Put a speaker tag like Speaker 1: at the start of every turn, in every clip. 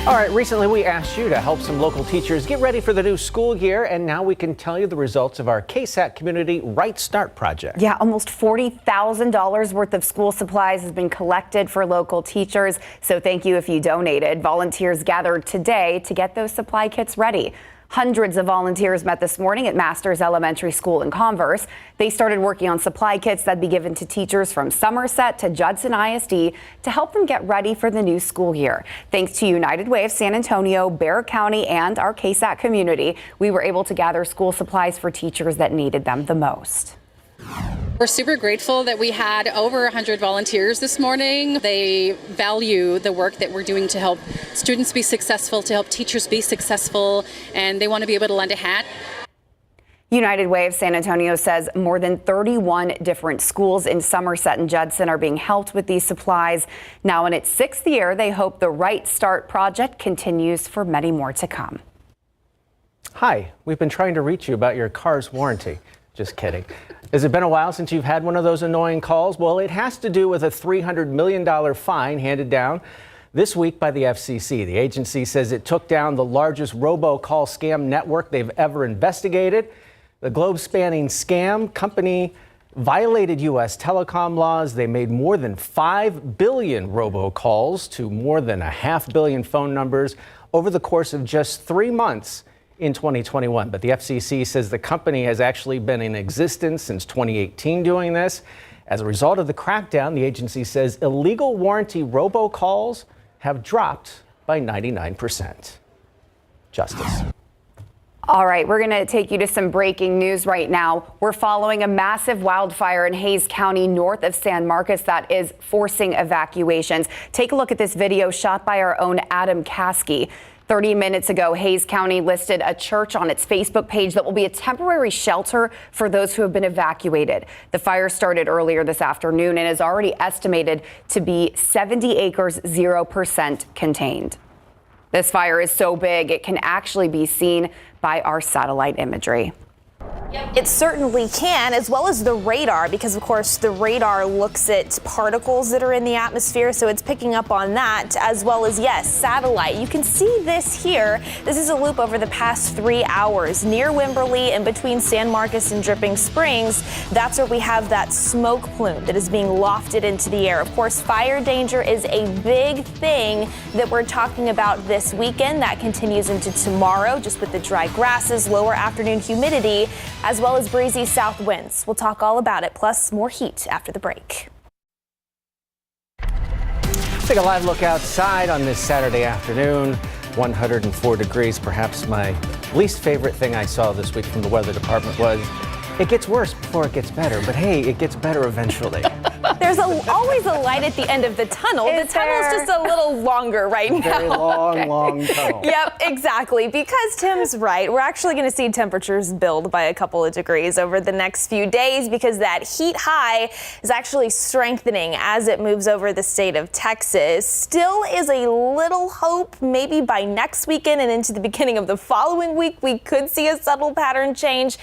Speaker 1: All right, recently we asked you to help some local teachers get ready for the new school year, and now we can tell you the results of our KSAT Community Right Start project.
Speaker 2: Yeah, almost $40,000 worth of school supplies has been collected for local teachers, so thank you if you donated. Volunteers gathered today to get those supply kits ready. Hundreds of volunteers met this morning at Masters Elementary School in Converse. They started working on supply kits that'd be given to teachers from Somerset to Judson ISD to help them get ready for the new school year. Thanks to United Way of San Antonio, Bexar County, and our KSAT community, we were able to gather school supplies for teachers that needed them the most.
Speaker 3: We're super grateful that we had over 100 volunteers this morning. They value the work that we're doing to help students be successful, to help teachers be successful, and they want to be able to lend a hand.
Speaker 2: United Way of San Antonio says more than 31 different schools in Somerset and Judson are being helped with these supplies. Now in its 6th year, they hope the Right Start project continues for many more to come.
Speaker 1: Hi, we've been trying to reach you about your car's warranty. Just kidding. Has it been a while since you've had one of those annoying calls? Well, it has to do with a $300 million fine handed down this week by the FCC. The agency says it took down the largest robocall scam network they've ever investigated. The globe-spanning scam company violated U.S. telecom laws. They made more than 5 billion robocalls to more than 500 million phone numbers over the course of just 3 months in 2021. But the FCC says the company has actually been in existence since 2018 doing this. As a result of the crackdown, the agency says illegal warranty robocalls have dropped by 99%. Justice.
Speaker 2: All right, we're going to take you to some breaking news right now. We're following a massive wildfire in Hays County north of San Marcos that is forcing evacuations. Take a look at this video shot by our own Adam Caskey. 30 minutes ago, Hays County listed a church on its Facebook page that will be a temporary shelter for those who have been evacuated. The fire started earlier this afternoon and is already estimated to be 70 acres, 0% contained. This fire is so big it can actually be seen by our satellite imagery.
Speaker 4: It certainly can, as well as the radar, because of course the radar looks at particles that are in the atmosphere, so it's picking up on that, as well as, yes, satellite. You can see this here. This is a loop over the past 3 hours near Wimberley and between San Marcos and Dripping Springs. That's where we have that smoke plume that is being lofted into the air. Of course, fire danger is a big thing that we're talking about this weekend. That continues into tomorrow, just with the dry grasses, lower afternoon humidity, as well as breezy south winds. We'll talk all about it, plus more heat after the break.
Speaker 1: Take a live look outside on this Saturday afternoon. 104 degrees. Perhaps my least favorite thing I saw this week from the weather department was it gets worse before it gets better, but hey, it gets better eventually.
Speaker 4: There's always a light at the end of the tunnel. The tunnel's just a little longer right now.
Speaker 1: Very long tunnel.
Speaker 4: Yep, exactly. Because Tim's right. We're actually going to see temperatures build by a couple of degrees over the next few days because that heat high is actually strengthening as it moves over the state of Texas. Still is a little hope maybe by next weekend and into the beginning of the following week we could see a subtle pattern change,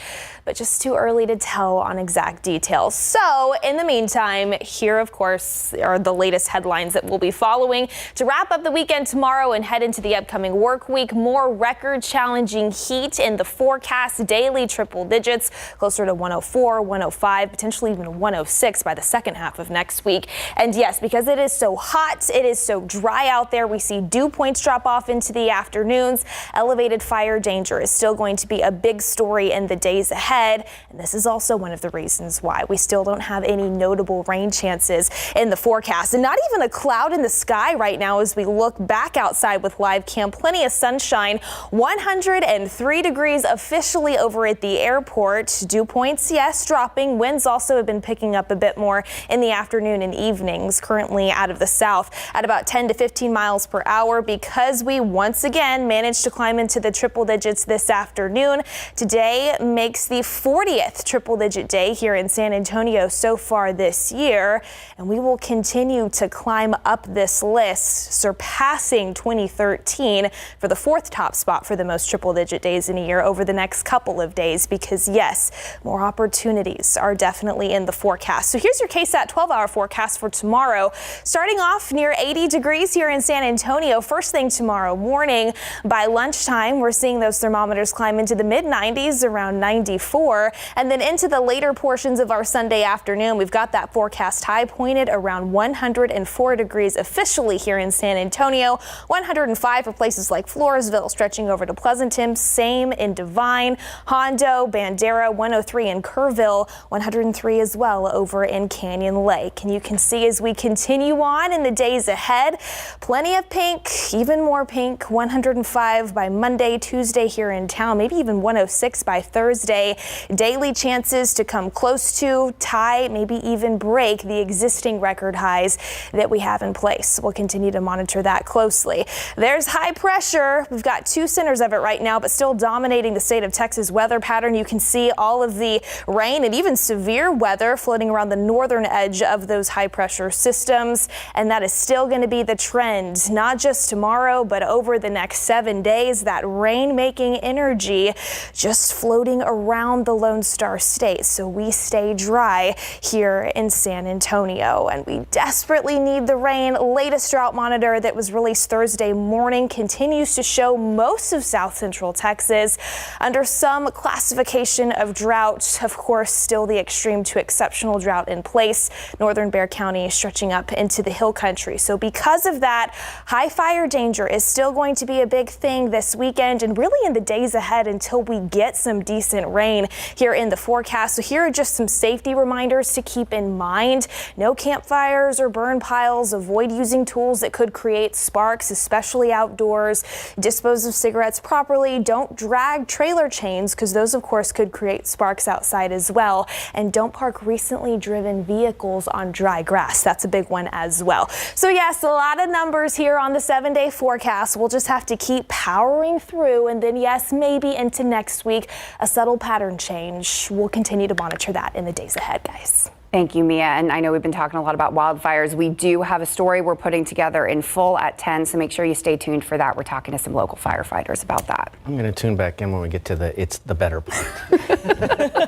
Speaker 4: but just too early to tell on exact details. So in the meantime, here, of course, are the latest headlines that we'll be following. To wrap up the weekend tomorrow and head into the upcoming work week, more record-challenging heat in the forecast. Daily triple digits, closer to 104, 105, potentially even 106 by the second half of next week. And yes, because it is so hot, it is so dry out there, we see dew points drop off into the afternoons. Elevated fire danger is still going to be a big story in the days ahead. And this is also one of the reasons why we still don't have any notable rain chances in the forecast, and not even a cloud in the sky right now as we look back outside with live cam. Plenty of sunshine. 103 degrees officially over at the airport. Dew points, yes, dropping. Winds also have been picking up a bit more in the afternoon and evenings, currently out of the south at about 10 to 15 miles per hour because we once again managed to climb into the triple digits this afternoon. Today makes the 40th triple digit day here in San Antonio so far this year. year, and we will continue to climb up this list, surpassing 2013 for the 4th top spot for the most triple-digit days in a year over the next couple of days, because yes, more opportunities are definitely in the forecast. So here's your KSAT 12-hour forecast for tomorrow. Starting off near 80 degrees here in San Antonio. First thing tomorrow morning, by lunchtime, we're seeing those thermometers climb into the mid-90s, around 94, and then into the later portions of our Sunday afternoon, we've got that forecast high pointed around 104 degrees officially here in San Antonio, 105 for places like Floresville, stretching over to Pleasanton, same in Devine, Hondo, Bandera, 103 in Kerrville, 103 as well over in Canyon Lake. And you can see as we continue on in the days ahead, plenty of pink, even more pink, 105 by Monday, Tuesday here in town, maybe even 106 by Thursday. Daily chances to come close to, tie, maybe even break the existing record highs that we have in place. We'll continue to monitor that closely. There's high pressure. We've got 2 centers of it right now, but still dominating the state of Texas weather pattern. You can see all of the rain and even severe weather floating around the northern edge of those high pressure systems. And that is still going to be the trend, not just tomorrow, but over the next 7 days. That rain making energy just floating around the Lone Star State. So we stay dry here in San Antonio, and we desperately need the rain. Latest drought monitor that was released Thursday morning continues to show most of south central Texas under some classification of drought. Of course, still the extreme to exceptional drought in place. Northern Bexar County stretching up into the hill country. So because of that, high fire danger is still going to be a big thing this weekend and really in the days ahead until we get some decent rain here in the forecast. So here are just some safety reminders to keep in mind. No campfires or burn piles. Avoid using tools that could create sparks, especially outdoors. Dispose of cigarettes properly. Don't drag trailer chains, because those of course could create sparks outside as well. And don't park recently driven vehicles on dry grass. That's a big one as well. So yes, a lot of numbers here on the 7-day forecast. We'll just have to keep powering through, and then yes, maybe into next week, a subtle pattern change. We'll continue to monitor that in the days ahead, guys.
Speaker 2: Thank you, Mia. And I know we've been talking a lot about wildfires. We do have a story we're putting together in full at 10, so make sure you stay tuned for that. We're talking to some local firefighters about that.
Speaker 1: I'm going to tune back in when we get to it's the better part.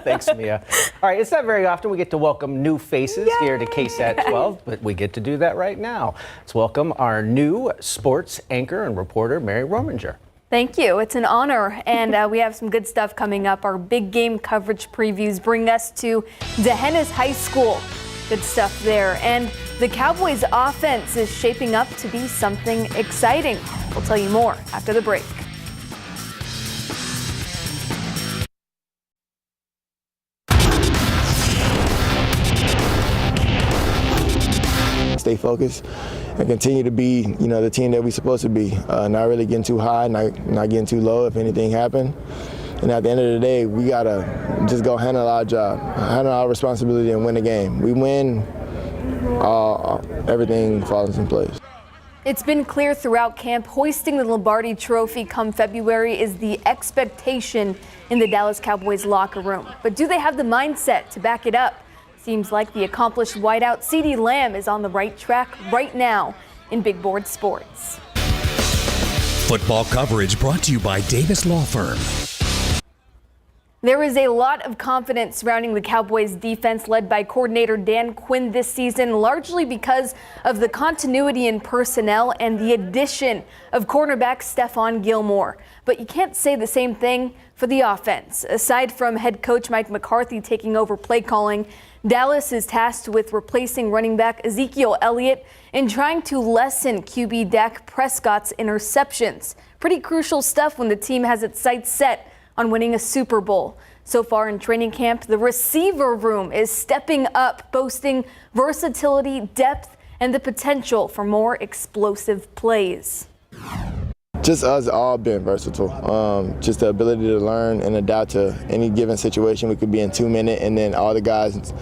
Speaker 1: Thanks, Mia. All right, it's not very often we get to welcome new faces here to KSAT 12, but we get to do that right now. Let's welcome our new sports anchor and reporter, Mary Rominger.
Speaker 5: Thank you. It's an honor, and we have some good stuff coming up. Our big game coverage previews bring us to Dehennis High School. Good stuff there. And the Cowboys' offense is shaping up to be something exciting. We'll tell you more after the break.
Speaker 6: Stay focused and continue to be, the team that we're supposed to be. Not really getting too high, not getting too low if anything happened. And at the end of the day, we gotta just go handle our job, handle our responsibility, and win the game. We win, everything falls in place.
Speaker 5: It's been clear throughout camp, hoisting the Lombardi Trophy come February is the expectation in the Dallas Cowboys locker room. But do they have the mindset to back it up? Seems like the accomplished wideout CeeDee Lamb is on the right track right now in Big Board Sports.
Speaker 7: Football coverage brought to you by Davis Law Firm.
Speaker 5: There is a lot of confidence surrounding the Cowboys defense led by coordinator Dan Quinn this season, largely because of the continuity in personnel and the addition of cornerback Stephon Gilmore. But you can't say the same thing for the offense. Aside from head coach Mike McCarthy taking over play calling, Dallas is tasked with replacing running back Ezekiel Elliott and trying to lessen QB Dak Prescott's interceptions. Pretty crucial stuff when the team has its sights set on winning a Super Bowl. So far in training camp, the receiver room is stepping up, boasting versatility, depth, and the potential for more explosive plays.
Speaker 6: Just us all being versatile. Just the ability to learn and adapt to any given situation. We could be in 2 minutes, and then all the guys,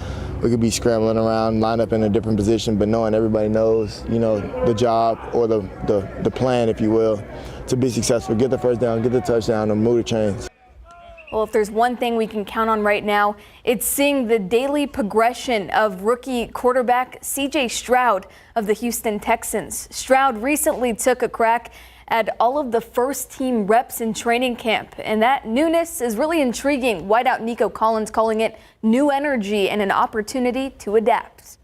Speaker 6: we could be scrambling around, line up in a different position, but knowing everybody knows, the job or the plan, if you will, to be successful. Get the first down, get the touchdown, and move the chains.
Speaker 5: Well, if there's one thing we can count on right now, it's seeing the daily progression of rookie quarterback C.J. Stroud of the Houston Texans. Stroud recently took a crack at all of the first-team reps in training camp, and that newness is really intriguing. Wideout Nico Collins calling it new energy and an opportunity to adapt.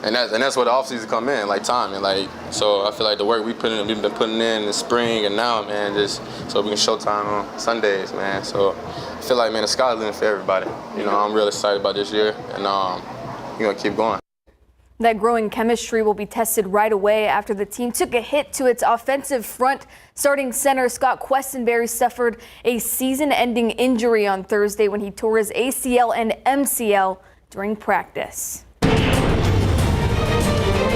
Speaker 8: And that's where the offseason come in, like time, and so I feel like the work we've been putting in the spring and now, man, just so we can show time on Sundays, man. So I feel like, man, the sky's the limit for everybody. You know, I'm real excited about this year, and we're gonna keep going.
Speaker 5: That growing chemistry will be tested right away after the team took a hit to its offensive front. Starting center Scott Questenberry suffered a season-ending injury on Thursday when he tore his ACL and MCL during practice.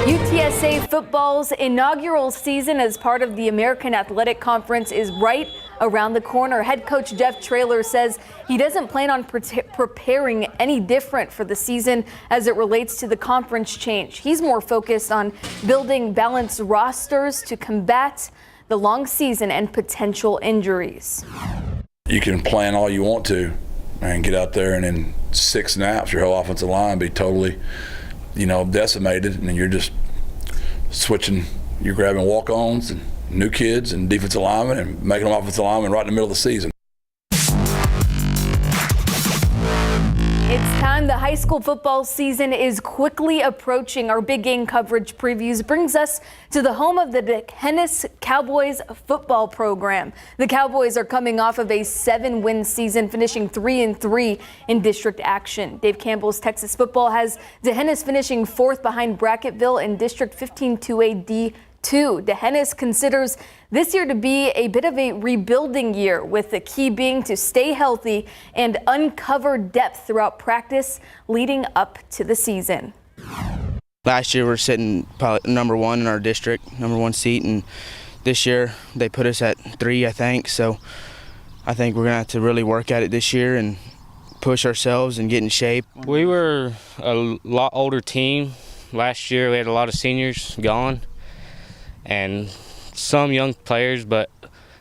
Speaker 5: UTSA football's inaugural season as part of the American Athletic Conference is right around the corner. Head coach Jeff Traylor says he doesn't plan on preparing any different for the season as it relates to the conference change. He's more focused on building balanced rosters to combat the long season and potential injuries.
Speaker 9: You can plan all you want to and get out there and in 6 snaps your whole offensive line be totally decimated, and then you're just switching, you're grabbing walk-ons and new kids and defensive linemen and making them offensive linemen right in the middle of the season.
Speaker 5: It's time. The high school football season is quickly approaching. Our big game coverage previews brings us to the home of the D'Hanis Cowboys football program. The Cowboys are coming off of a 7-win season, finishing 3-3 in district action. Dave Campbell's Texas football has D'Hanis finishing 4th behind Brackettville in District 15-2A D2. D'Hanis considers this year to be a bit of a rebuilding year, with the key being to stay healthy and uncover depth throughout practice leading up to the season.
Speaker 10: Last year we were sitting probably number 1 in our district, number 1 seat, and this year they put us at 3, I think. So I think we're gonna have to really work at it this year and push ourselves and get in shape.
Speaker 11: We were a lot older team last year. We had a lot of seniors gone and some young players, but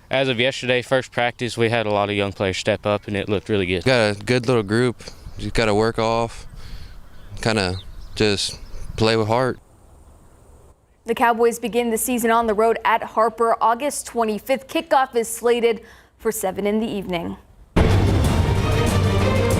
Speaker 11: as of yesterday, first practice, we had a lot of young players step up, and it looked really good.
Speaker 12: Got a good little group. Just got to work off, kind of just play with heart.
Speaker 5: The Cowboys begin the season on the road at Harper August 25th. Kickoff is slated for 7 in the evening.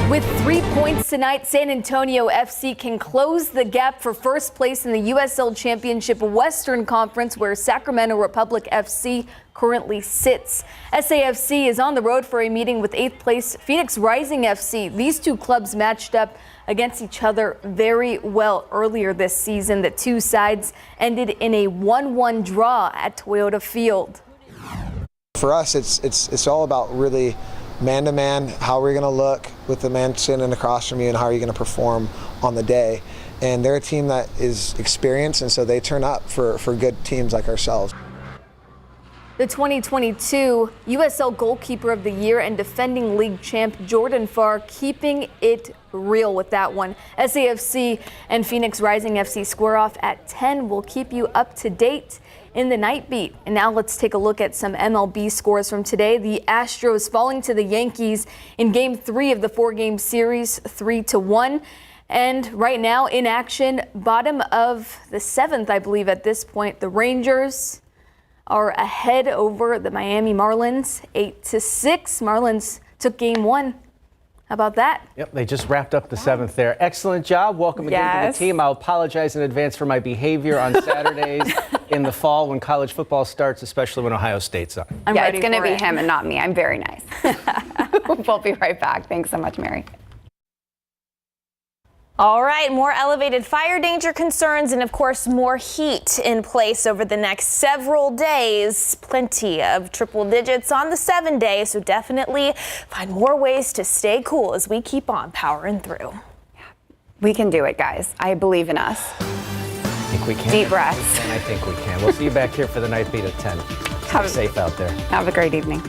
Speaker 5: With 3 points tonight, San Antonio FC can close the gap for first place in the USL Championship Western Conference, where Sacramento Republic FC currently sits. SAFC is on the road for a meeting with 8th place Phoenix Rising FC. These two clubs matched up against each other very well earlier this season. The two sides ended in a 1-1 draw at Toyota Field.
Speaker 13: For us, it's all about really man-to-man, how we're going to look with the man sitting across from you and how are you going to perform on the day. And they're a team that is experienced, and so they turn up for good teams like ourselves.
Speaker 5: The 2022 USL Goalkeeper of the Year and defending league champ Jordan Farr keeping it real with that one. SAFC and Phoenix Rising FC square off at 10. We'll keep you up to date in the night beat. And now let's take a look at some MLB scores from today. The Astros falling to the Yankees in Game 3 of the 4-game series, 3-1. And right now in action, bottom of the 7th, I believe at this point, the Rangers are ahead over the Miami Marlins, 8-6. Marlins took Game 1. How about that?
Speaker 1: Yep, they just wrapped up the 7th there. Excellent job. Welcome again to the team. I'll apologize in advance for my behavior on Saturdays in the fall when college football starts, especially when Ohio State's on.
Speaker 2: Yeah, it's going to be him and not me. I'm very nice. We'll be right back. Thanks so much, Mary.
Speaker 4: All right, more elevated fire danger concerns and, of course, more heat in place over the next several days. Plenty of triple digits on the 7-day, so definitely find more ways to stay cool as we keep on powering through.
Speaker 2: We can do it, guys. I believe in us.
Speaker 1: I think we can.
Speaker 2: Deep breaths.
Speaker 1: And I think we can. We'll see you back here for the night beat at 10. Stay safe out there.
Speaker 2: Have a great evening.